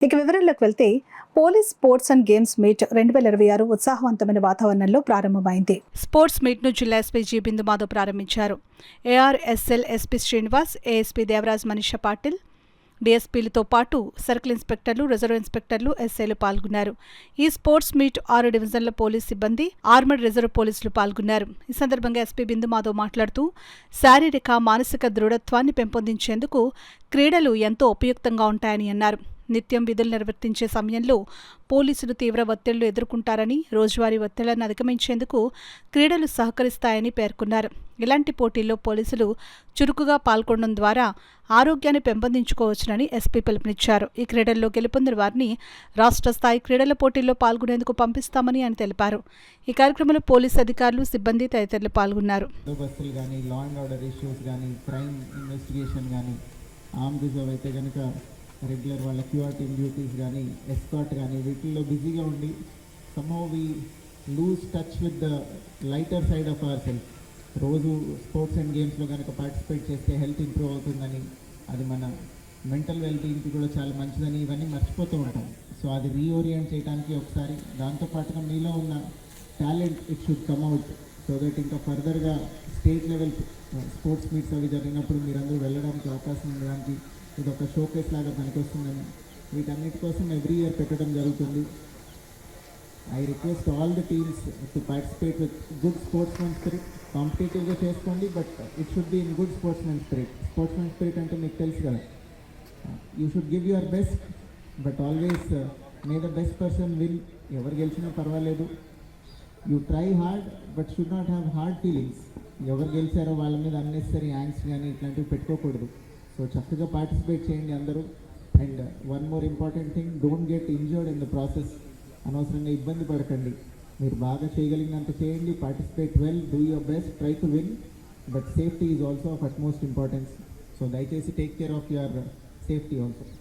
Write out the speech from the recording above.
ఇక వివరాల్లోకి వెళ్తే police sports and games meet 2026 ఉత్సాహవంతమైన వాతావరణంలో ప్రారంభమైంది. స్పోర్ట్స్ మీట్ ను జిల్లా ఎస్పీ జి బిందు మాధవ్ ప్రారంభించారు. ఏఆర్ఎస్ఎల్ ఎస్పీ శ్రీనివాస్, ఏఎస్పీ దేవరాజ్ మనీషా పాటిల్, డీఎస్పీలతో పాటు సర్కిల్ ఇన్స్పెక్టర్లు, రిజర్వ్ ఇన్స్పెక్టర్లు, ఎస్ఐలు పాల్గొన్నారు. ఈ స్పోర్ట్స్ మీట్ 6 డివిజన్ల పోలీస్ సిబ్బంది, ఆర్మడ్ రిజర్వ్ పోలీసులు పాల్గొన్నారు. ఈ సందర్భంగా ఎస్పీ బిందు మాధవ్ మాట్లాడుతూ శారీరక, మానసిక దృఢత్వాన్ని పెంపొందించేందుకు క్రీడలు ఎంతో ఉపయుక్తంగా ఉంటాయని అన్నారు. నిత్యం విధులు నిర్వర్తించే సమయంలో పోలీసులు తీవ్ర ఒత్తిళ్లు ఎదుర్కొంటారని, రోజువారీ ఒత్తిళ్లను అధిగమించేందుకు క్రీడలు సహకరిస్తాయని పేర్కొన్నారు. ఇలాంటి పోటీల్లో పోలీసులు చురుకుగా పాల్గొనడం ద్వారా ఆరోగ్యాన్ని పెంపొందించుకోవచ్చునని ఎస్పీ పిలుపునిచ్చారు. ఈ క్రీడల్లో గెలుపొందిన వారిని రాష్ట్ర స్థాయి క్రీడల పోటీల్లో పాల్గొనేందుకు పంపిస్తామని ఆయన తెలిపారు. ఈ కార్యక్రమంలో పోలీసు అధికారులు, సిబ్బంది తదితరులు పాల్గొన్నారు. రెగ్యులర్ వాళ్ళ క్యూఆర్ టీమ్ డ్యూటీస్ కానీ, ఎస్కాట్ కానీ వీటిల్లో బిజీగా ఉండి somehow we lose touch with the lighter side of our self. రోజు స్పోర్ట్స్ అండ్ గేమ్స్లో కనుక పార్టిసిపేట్ చేస్తే హెల్త్ ఇంప్రూవ్ అవుతుందని, అది మన మెంటల్ వెల్బీయింగ్కి కూడా చాలా మంచిదని ఇవన్నీ మర్చిపోతూ ఉంటాం. సో అది రీఓరియంట్ చేయడానికి ఒకసారి దాంతోపాటుగా మీలో ఉన్న talent it should come out so that ఇంకా ఫర్దర్గా స్టేట్ లెవెల్ స్పోర్ట్స్ మీట్స్ అవి జరిగినప్పుడు మీరందరూ వెళ్ళడానికి అవకాశం ఉండడానికి ఇది ఒక షోకేస్ లాగా పనికొస్తుందని వీటన్నిటి కోసం ఎవ్రీ ఇయర్ పెట్టడం జరుగుతుంది. I request all the teams to participate with good sportsmen spirit. కాంపిటేటివ్గా చేసుకోండి, but it should be in good sportsmen spirit. Sportsmen spirit అంటే మీకు తెలుసు కదా, you should give your best, but always may the best person win. ఎవరు గెలిచినా పర్వాలేదు, you try hard but should not have hard feelings. ఎవరు గెలిచారో వాళ్ళ మీద అన్నెసరీ యాంగ్స్ కానీ ఇట్లాంటివి పెట్టుకోకూడదు. సో చక్కగా పార్టిసిపేట్ చేయండి అందరూ. And one more important thing, don't get injured in the process. అనవసరంగా ఇబ్బంది పడకండి. మీరు బాగా చేయగలిగినంత చేయండి, participate well, do your best, try to win, but safety is also of utmost importance. So దయచేసి take care of your safety also.